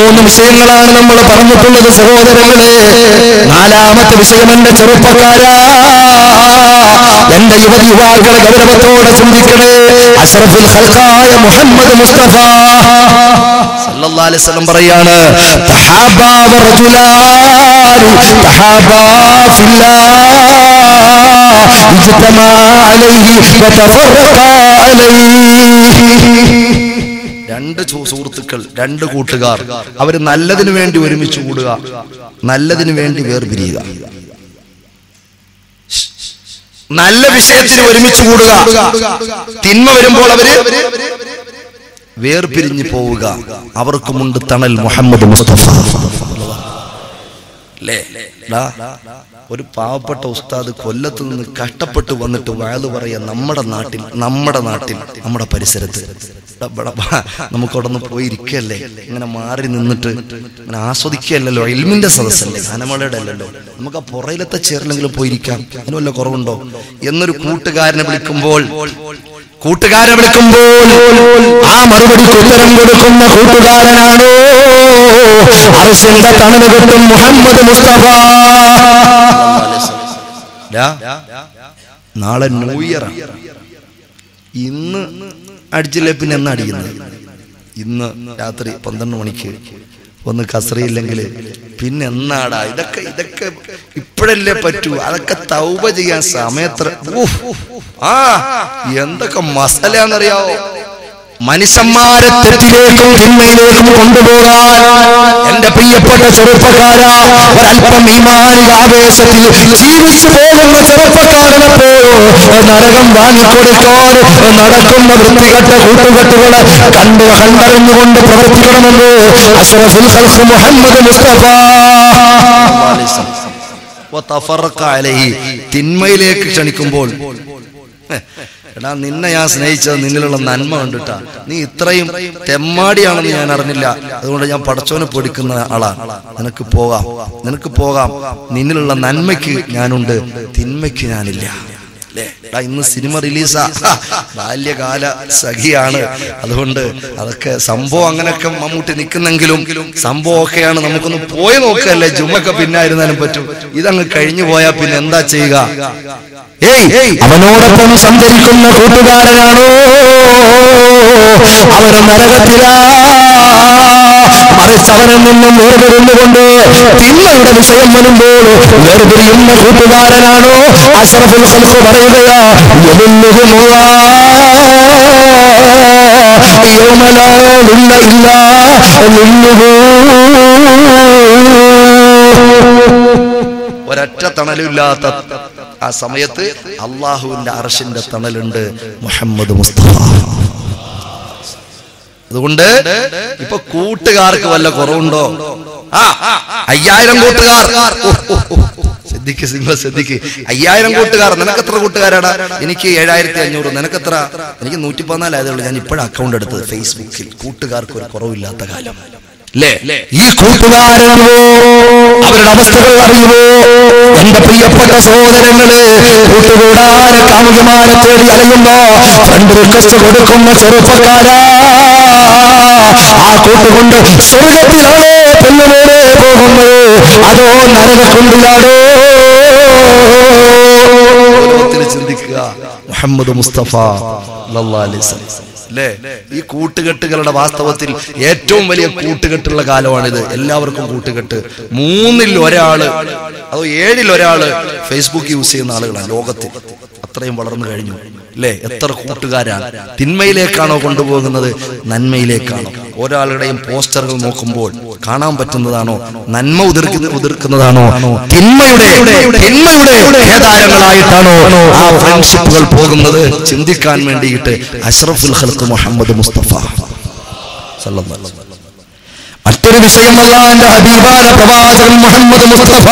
3 വിഷയങ്ങളാണ് നമ്മൾ പറഞ്ഞിട്ടുള്ളത് സഹോദരങ്ങളെ. 4ാമത്തെ വിഷയം എന്റെ ചെറുപ്പക്കാരാ, എന്റെ യുവതിയുവാക്കളെ ഗൗരവത്തോടെ ചിന്തിക്കണേ. അഷ്റഫുൽ ഖൽഖായ മുഹമ്മദ് മുസ്തഫ സല്ലല്ലാഹു അലൈഹി വസല്ലം പറയാണ്, തഹാബാ റജുലാനി തഹാബാ ഫില്ലാഹ് ഇജ്തമാ അലൈഹി വതഫറഖാ അലൈഹി. 2 സുഹൃത്തുക്കൾ, 2 കൂട്ടുകാർ, അവർ നല്ലതിനു വേണ്ടി ഒരുമിച്ച് കൂടുക, നല്ലതിനു വേണ്ടി വേർപിരിയുക. നല്ല വിഷയത്തിന് ഒരുമിച്ച് കൂടുക, തിന്മ വരുമ്പോൾ അവര് വേർപിരിഞ്ഞു പോവുക. അവർക്കുമുണ്ട് തണൽ മുഹമ്മദ് മുസ്തഫ. ഒരു പാവപ്പെട്ട ഉസ്താദ് കൊല്ലത്ത് നിന്ന് കഷ്ടപ്പെട്ട് വന്നിട്ട് വഅദ് പറയാ നമ്മുടെ നാട്ടിൽ നമ്മുടെ പരിസരത്ത്. നമുക്കവിടെ നിന്ന് പോയിരിക്കല്ലേ, ഇങ്ങനെ മാറി നിന്നിട്ട് ഇങ്ങനെ ആസ്വദിക്കുകയല്ലോ. ഇൽമിന്റെ സദസ്സല്ലേ, ഗാനമേളയുടെ അല്ലല്ലോ. നമുക്ക് ആ പുറയിലത്തെ ചേറിലെങ്കിലും പോയിരിക്കാം, അതിന് വല്ല കുറവുണ്ടോ എന്നൊരു കൂട്ടുകാരനെ വിളിക്കുമ്പോൾ ആ മറുപടിക്ക് ഉത്തരം കൊടുക്കുന്ന കൂട്ടുകാരനാണോ അർശിന്റെ തണല് കിട്ടും മുഹമ്മദ് മുസ്തഫ. നാളെ ന്യൂ ഇയർ, ഇന്ന് അടിച്ചില്ലേ പിന്നെ എന്നാ അടിക്കുന്നത്? ഇന്ന് രാത്രി 12 മണിക്ക് ഒന്ന് കസറിയില്ലെങ്കിൽ പിന്നെ എന്നാടാ? ഇതൊക്കെ ഇപ്പോഴല്ലേ പറ്റൂ. അതൊക്കെ തൗബ ചെയ്യാൻ സമയത്ര എന്തൊക്കെ മസലാന്നറിയാവോ? മനുഷ്യന്മാരെ തെറ്റിലേക്കും തിന്മയിലേക്കും കൊണ്ടുപോകാൻ എന്റെ പ്രിയപ്പെട്ട ചെറുപ്പക്കാരാ, ഒരല്പം ഈമാനിക ആവേശത്തിൽ ജീവിച്ചു പോകുന്ന ചെറുപ്പക്കാരനപ്പോ നരകം വാങ്ങിക്കൊടുക്കാൻ നടക്കുന്ന വൃത്തികെട്ട കൂട്ടുകെട്ടുകളെ കണ്ടറിഞ്ഞുകൊണ്ട് പ്രവർത്തിക്കണമെന്ന് അഷ്റഫുൽ ഖൽഖ് മുഹമ്മദ് മുസ്തഫ. തിന്മയിലേക്ക് ക്ഷണിക്കുമ്പോൾ, എടാ നിന്നെ ഞാൻ സ്നേഹിച്ചത് നിന്നിലുള്ള നന്മ കണ്ടിട്ടാ, നീ ഇത്രയും തെമ്മാടിയാണെന്ന് ഞാൻ അറിഞ്ഞില്ല, അതുകൊണ്ട് ഞാൻ പടച്ചോനെ പൊടിക്കുന്ന ആളാണ്. നിനക്ക് പോകാം, നിന്നിലുള്ള നന്മയ്ക്ക് ഞാനുണ്ട്, തിന്മയ്ക്ക് ഞാനില്ല. ഇന്ന് സിനിമ റിലീസാ, ബാല്യകാല സഖിയാണ്. അതുകൊണ്ട് അതൊക്കെ സംഭവം അങ്ങനെയൊക്കെ മമ്മൂട്ടി നിൽക്കുന്നെങ്കിലും സംഭവമൊക്കെയാണ്. നമുക്കൊന്ന് പോയി നോക്കുകയല്ലേ, ജുമ്മൊക്കെ പിന്നായിരുന്നാലും പറ്റും. ഇതങ്ങ് കഴിഞ്ഞു പോയാ പിന്നെ എന്താ ചെയ്യുക? അവനോടൊപ്പം സഞ്ചരിക്കുന്ന കൂട്ടുകാരനാണോ അവന് നരകത്തിലാ, മറിച്ച് അവനിൽ നിന്നും വേർപിരിഞ്ഞുകൊണ്ട് തിന്മയുടെ വിഷയം വരുമ്പോൾ വേർപിരിയുന്ന കൂട്ടുകാരനാണോ അഷ്റഫുൽ ഖൽഖ് പറയുകയാ, ഒരൊറ്റ തണലില്ലാത്ത ആ സമയത്ത് അള്ളാഹുവിന്റെ അർശിന്റെ തണലുണ്ട് മുഹമ്മദ് മുസ്തഫ. അതുകൊണ്ട് ഇപ്പൊ കൂട്ടുകാർക്ക് വല്ല കുറവുണ്ടോ? 5000 കൂട്ടുകാർ, ശ്രദ്ധിക്ക് 5000 കൂട്ടുകാർ. നിനക്കെത്ര കൂട്ടുകാരാടാ? എനിക്ക് 7500. നിനക്കെത്ര? എനിക്ക് 114 ആയതുള്ളൂ. ഞാൻ ഇപ്പോഴാണ് അക്കൗണ്ട് എടുത്തത് ഫേസ്ബുക്കിൽ. കൂട്ടുകാർക്ക് ഒരു കുറവില്ലാത്ത കാലം അല്ലേ? ഈ കൂട്ടുകാരനോ അവരുടെ അവസ്ഥകൾ അറിയുമോ? എന്റെ പ്രിയപ്പെട്ട സഹോദരങ്ങള്, കൂട്ടുകൂടാൻ കാമുകമാരെ തേടി അലയുമ്പോ ഫ്രണ്ട് റിക്വസ്റ്റ് കൊടുക്കുന്ന ചെറുപ്പക്കാരാ, ആ കൂട്ടുകൊണ്ട് സ്വർഗത്തിലാണോ പെണ്ണുമോനെ പോകുന്നത്, അതോ നരകക്കുണ്ടിലാണോ? ചിന്തിക്കുക. മുഹമ്മദ് മുസ്തഫ സല്ലല്ലാഹു അലൈഹി വസല്ലം അല്ലേ? ഈ കൂട്ടുകെട്ടുകളുടെ വാസ്തവത്തിൽ ഏറ്റവും വലിയ കൂട്ടുകെട്ടുള്ള കാലമാണിത്. എല്ലാവർക്കും കൂട്ടുകെട്ട്. 3-ൽ ഒരാള്, അതോ 7-ൽ ഒരാള് ഫേസ്ബുക്ക് യൂസ് ചെയ്യുന്ന ആളുകളാണ് ലോകത്തിൽ. അത്രയും വളർന്നു കഴിഞ്ഞു അല്ലേ? എത്ര കൂട്ടുകാരാണ്. തിന്മയിലേക്കാണോ കൊണ്ടുപോകുന്നത്, നന്മയിലേക്കാണോ? ഒരാളുടെയും പോസ്റ്ററുകൾ നോക്കുമ്പോൾ കാണാൻ പറ്റുന്നതാണോ നന്മ ഉതിർക്കുന്നതാണോ, തിന്മയുടെ കേദാരങ്ങളായിട്ടാണോ ആ ഫ്രണ്ട്ഷിപ്പുകൾ പോകുന്നത്? ചിന്തിക്കാൻ വേണ്ടിയിട്ട് അഷ്റഫുൽ ഖൽഖ് മുഹമ്മദ് മുസ്തഫ സല്ലല്ലാഹു അലൈഹി വസല്ലം. മറ്റൊരു വിഷയമല്ല, എന്റെ ഹബീബായ പ്രവാചകൻ മുഹമ്മദ് മുസ്തഫ